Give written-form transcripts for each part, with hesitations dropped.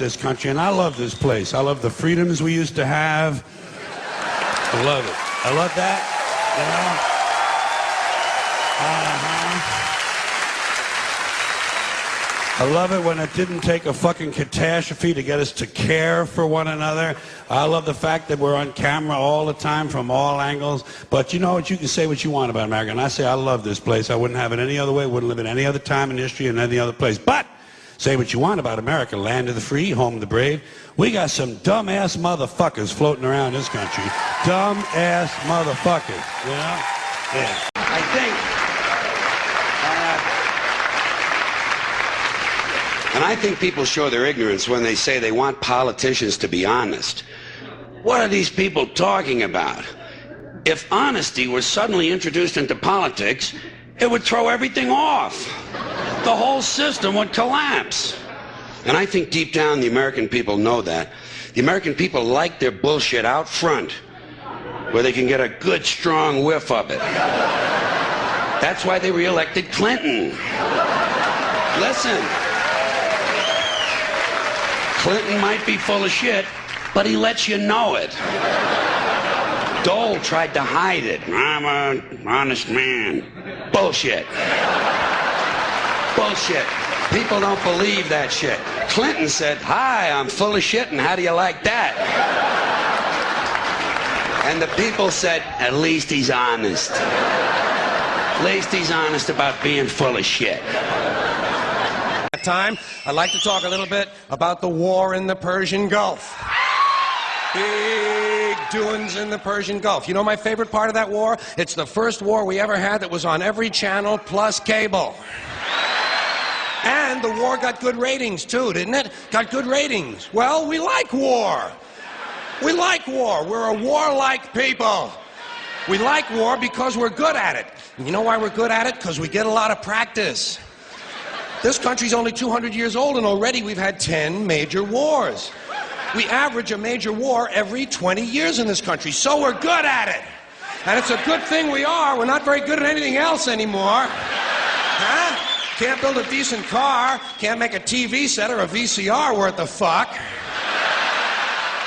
this country, and I love this place. I love the freedoms we used to have. I love it. I love that, you know? I love it when it didn't take a fucking catastrophe to get us to care for one another. I love the fact that we're on camera all the time from all angles. But you know what? You can say what you want about America. And I say I love this place. I wouldn't have it any other way. Wouldn't live in any other time in history in any other place. But say what you want about America. Land of the free, home of the brave. We got some dumb-ass motherfuckers floating around this country. Dumb-ass motherfuckers, you know? Yeah. I think... And I think people show their ignorance when they say they want politicians to be honest. What are these people talking about? If honesty was suddenly introduced into politics, it would throw everything off. The whole system would collapse. And I think deep down the American people know that. The American people like their bullshit out front, where they can get a good, strong whiff of it. That's why they re-elected Clinton. Listen. Clinton might be full of shit, but he lets you know it. Dole tried to hide it. I'm an honest man. Bullshit. Bullshit. People don't believe that shit. Clinton said, hi, I'm full of shit, and how do you like that? And the people said, at least he's honest. At least he's honest about being full of shit. Time, I'd like to talk a little bit about the war in the Persian Gulf. Big doings in the Persian Gulf. You know my favorite part of that war? It's the first war we ever had that was on every channel plus cable. And the war got good ratings too, didn't it? Got good ratings. Well, we like war. We like war. We're a warlike people. We like war because we're good at it. And you know why we're good at it? Because we get a lot of practice. This country's only 200 years old, and already we've had 10 major wars. We average a major war every 20 years in this country, so we're good at it. And it's a good thing we are. We're not very good at anything else anymore. Huh? Can't build a decent car, can't make a TV set or a VCR worth a fuck.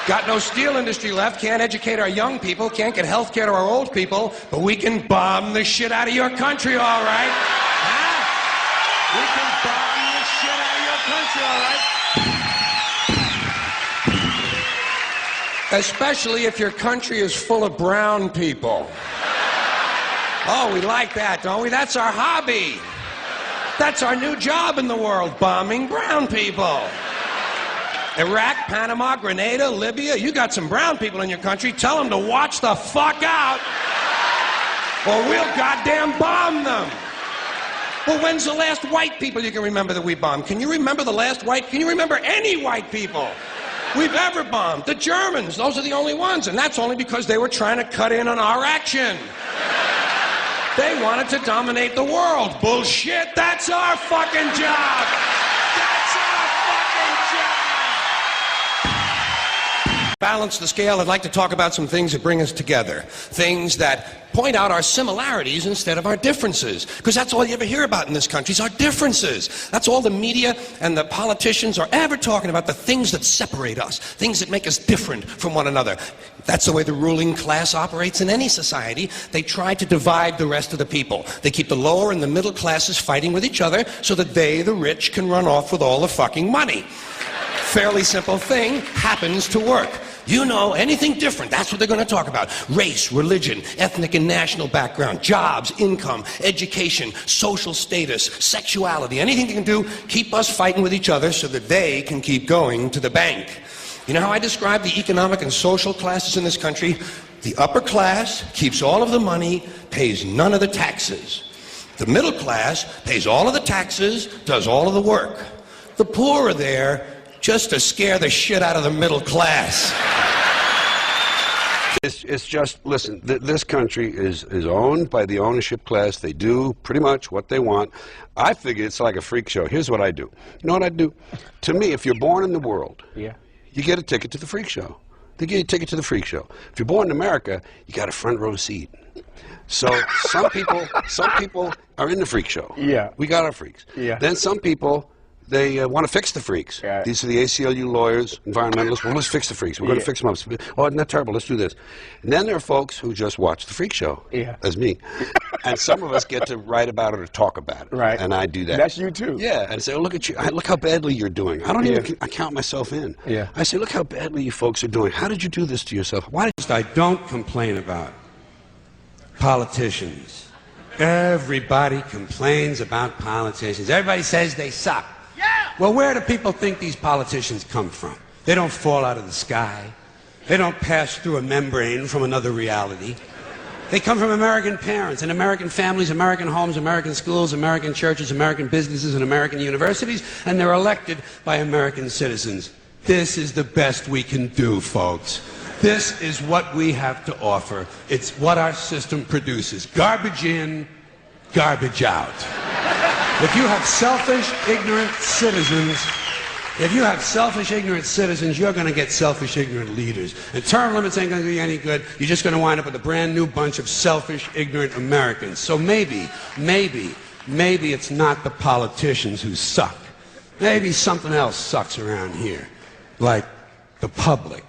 Got no steel industry left, can't educate our young people, can't get health care to our old people, but we can bomb the shit out of your country, all right? Huh? We can bomb the shit out of your country, all right? Especially if your country is full of brown people. Oh, we like that, don't we? That's our hobby. That's our new job in the world, bombing brown people. Iraq, Panama, Grenada, Libya, you got some brown people in your country. Tell them to watch the fuck out, or we'll goddamn bomb them. Well, when's the last white people you can remember that we bombed? Can you remember the last white? Can you remember any white people we've ever bombed? The Germans, those are the only ones, and that's only because they were trying to cut in on our action. They wanted to dominate the world. Bullshit, that's our fucking job. That's our fucking job. Balance the scale. I'd like to talk about some things that bring us together. Things that point out our similarities instead of our differences. Because that's all you ever hear about in this country is our differences. That's all the media and the politicians are ever talking about, the things that separate us, things that make us different from one another. That's the way the ruling class operates in any society. They try to divide the rest of the people. They keep the lower and the middle classes fighting with each other so that they, the rich, can run off with all the fucking money. Fairly simple thing, happens to work. You know, anything different, that's what they're going to talk about. Race, religion, ethnic and national background, jobs, income, education, social status, sexuality, anything they can do, keep us fighting with each other so that they can keep going to the bank. You know how I describe the economic and social classes in this country? The upper class keeps all of the money, pays none of the taxes. The middle class pays all of the taxes, does all of the work. The poor are there just to scare the shit out of the middle class. It's just, listen, this country is owned by the ownership class. They do pretty much what they want. I figure it's like a freak show. Here's what I do. You know what I do? To me, if you're born in the world, you get a ticket to the freak show. They give you a ticket to the freak show. If you're born in America, you got a front row seat. So some people are in the freak show. Yeah. We got our freaks. Yeah. Then some people They want to fix the freaks. Yeah. These are the ACLU lawyers, environmentalists. Well, let's fix the freaks. We're going to fix them up. Oh, isn't that terrible? Let's do this. And then there are folks who just watch the freak show, as me. And some of us get to write about it or talk about it. Right. And I do that. That's you too. Yeah. And say, oh, look at you. Look how badly you're doing. I don't even count myself in. Yeah. I say, look how badly you folks are doing. How did you do this to yourself? Why did I don't complain about politicians. Everybody complains about politicians. Everybody says they suck. Yeah. Well, where do people think these politicians come from? They don't fall out of the sky. They don't pass through a membrane from another reality. They come from American parents and American families, American homes, American schools, American churches, American businesses, and American universities, and they're elected by American citizens. This is the best we can do, folks. This is what we have to offer. It's what our system produces. Garbage in, garbage out. If you have selfish, ignorant citizens, you're going to get selfish, ignorant leaders. And term limits ain't going to do you any good. You're just going to wind up with a brand new bunch of selfish, ignorant Americans. So maybe it's not the politicians who suck. Maybe something else sucks around here. Like the public.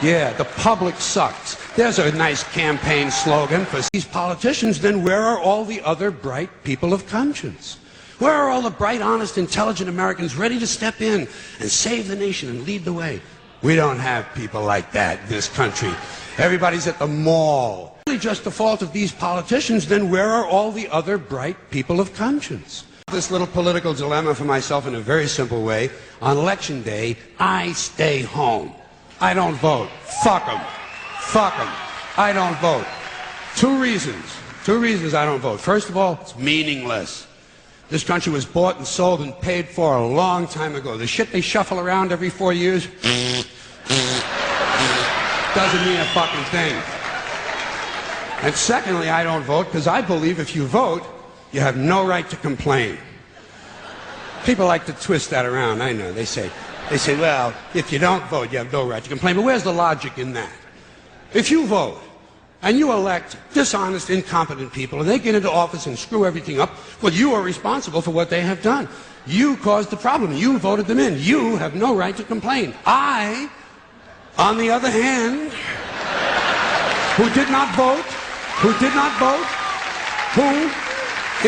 Yeah, the public sucks. There's a nice campaign slogan for these politicians. Then where are all the other bright people of conscience? Where are all the bright, honest, intelligent Americans ready to step in and save the nation and lead the way? We don't have people like that in this country. Everybody's at the mall. Really just the fault of these politicians. Then where are all the other bright people of conscience? This little political dilemma for myself in a very simple way. On election day, I stay home. I don't vote. Fuck them. Fuck them. I don't vote. Two reasons I don't vote. First of all, it's meaningless. This country was bought and sold and paid for a long time ago. The shit they shuffle around every 4 years doesn't mean a fucking thing. And secondly, I don't vote because I believe if you vote, you have no right to complain. People like to twist that around, I know. They say, well, if you don't vote, you have no right to complain. But where's the logic in that? If you vote and you elect dishonest, incompetent people and they get into office and screw everything up, well, you are responsible for what they have done. You caused the problem. You voted them in. You have no right to complain. I, on the other hand, who did not vote, who,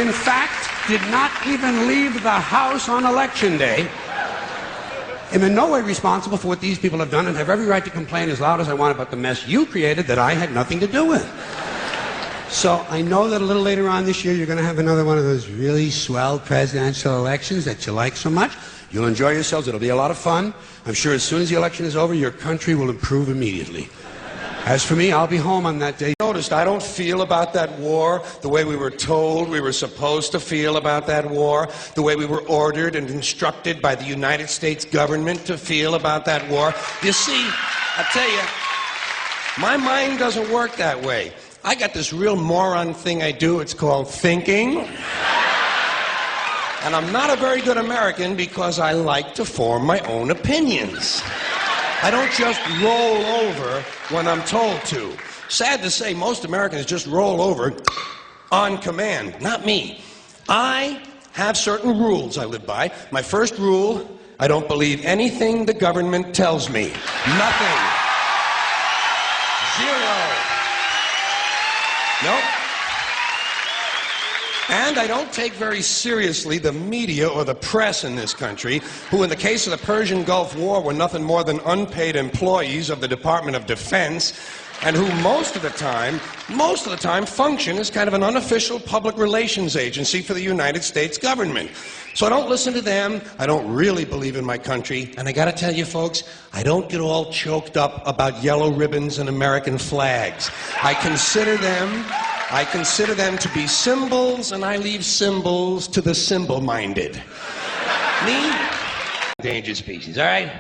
in fact, did not even leave the house on election day, am in no way responsible for what these people have done and have every right to complain as loud as I want about the mess you created that I had nothing to do with. So I know that a little later on this year you're going to have another one of those really swell presidential elections that you like so much. You'll enjoy yourselves. It'll be a lot of fun. I'm sure as soon as the election is over, your country will improve immediately. As for me, I'll be home on that day. Noticed I don't feel about that war the way we were told we were supposed to feel about that war, the way we were ordered and instructed by the United States government to feel about that war. You see, I tell you, my mind doesn't work that way. I got this real moron thing I do. It's called thinking. And I'm not a very good American because I like to form my own opinions. I don't just roll over when I'm told to. Sad to say, most Americans just roll over on command. Not me. I have certain rules I live by. My first rule, I don't believe anything the government tells me. Nothing. Zero. Nope. And I don't take very seriously the media or the press in this country, who in the case of the Persian Gulf War were nothing more than unpaid employees of the Department of Defense, and who most of the time function as kind of an unofficial public relations agency for the United States government. So I don't listen to them. I don't really believe in my country. And I gotta tell you folks, I don't get all choked up about yellow ribbons and American flags. I consider them to be symbols, and I leave symbols to the symbol-minded. Me? Endangered species, all right?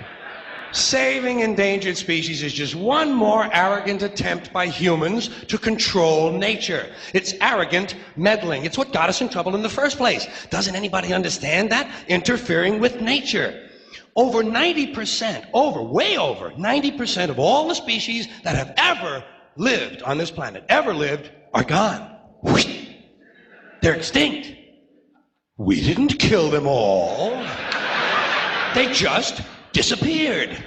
Saving endangered species is just one more arrogant attempt by humans to control nature. It's arrogant meddling. It's what got us in trouble in the first place. Doesn't anybody understand that? Interfering with nature. Over 90%, way over 90% of all the species that have ever lived on this planet, are gone. They're extinct. We didn't kill them all. They just disappeared.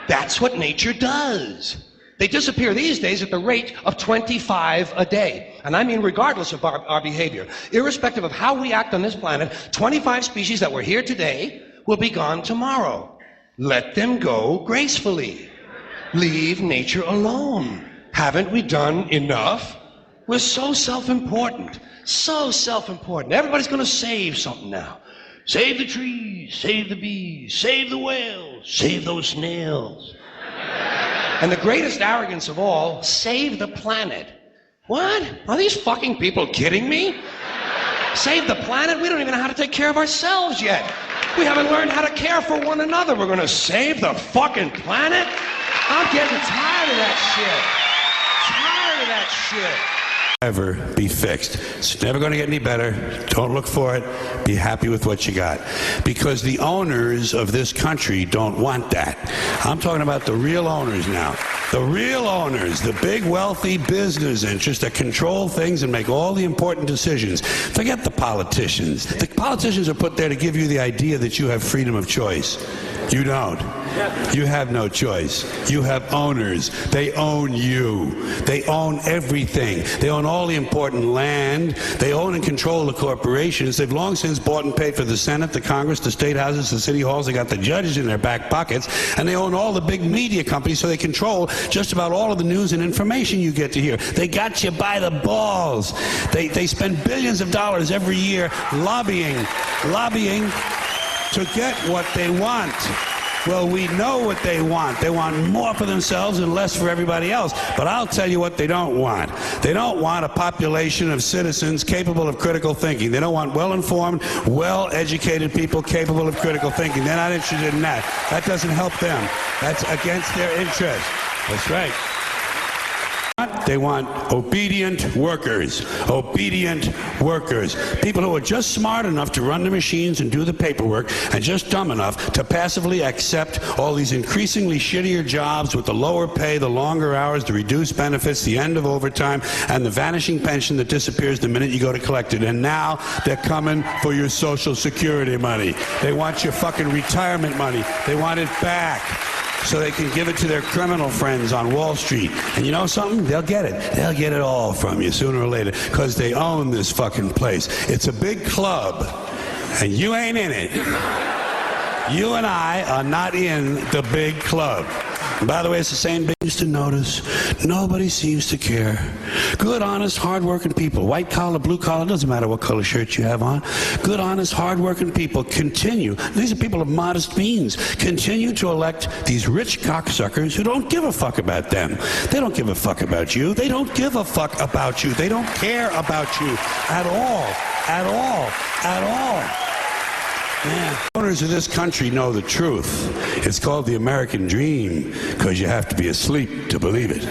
That's what nature does. They disappear these days at the rate of 25 a day. And I mean regardless of our behavior. Irrespective of how we act on this planet, 25 species that were here today will be gone tomorrow. Let them go gracefully. Leave nature alone. Haven't we done enough? We're so self-important. So self-important. Everybody's going to save something now. Save the trees, save the bees, save the whales, save those snails. And the greatest arrogance of all, save the planet. What? Are these fucking people kidding me? Save the planet? We don't even know how to take care of ourselves yet. We haven't learned how to care for one another. We're gonna save the fucking planet? I'm getting tired of that shit. Tired of that shit. Ever be fixed. It's never going to get any better. Don't look for it. Be happy with what you got. Because the owners of this country don't want that. I'm talking about the real owners now. The real owners, the big wealthy business interests that control things and make all the important decisions. Forget the politicians. The politicians are put there to give you the idea that you have freedom of choice. You don't. You have no choice. You have owners. They own you. They own everything. They own all the important land. They own and control the corporations. They've long since bought and paid for the Senate, the Congress, the state houses, the city halls. They got the judges in their back pockets. And they own all the big media companies, so they control just about all of the news and information you get to hear. They got you by the balls. They spend billions of dollars every year lobbying to get what they want. Well, we know what they want. They want more for themselves and less for everybody else. But I'll tell you what they don't want. They don't want a population of citizens capable of critical thinking. They don't want well-informed, well-educated people capable of critical thinking. They're not interested in that. That doesn't help them. That's against their interest. That's right. They want obedient workers. Obedient workers. People who are just smart enough to run the machines and do the paperwork and just dumb enough to passively accept all these increasingly shittier jobs with the lower pay, the longer hours, the reduced benefits, the end of overtime, and the vanishing pension that disappears the minute you go to collect it. And now they're coming for your Social Security money. They want your fucking retirement money. They want it back, so they can give it to their criminal friends on Wall Street. And you know something? They'll get it. They'll get it all from you sooner or later, because they own this fucking place. It's a big club, and you ain't in it. You and I are not in the big club. And by the way, it's the same things to notice. Nobody seems to care. Good, honest, hard-working people, white collar, blue collar, doesn't matter what color shirt you have on. Good, honest, hard-working people continue. These are people of modest means. Continue to elect these rich cocksuckers who don't give a fuck about them. They don't give a fuck about you. They don't give a fuck about you. They don't care about you at all. At all. At all. Yeah. Owners of this country know the truth. It's called the American dream, because you have to be asleep to believe it.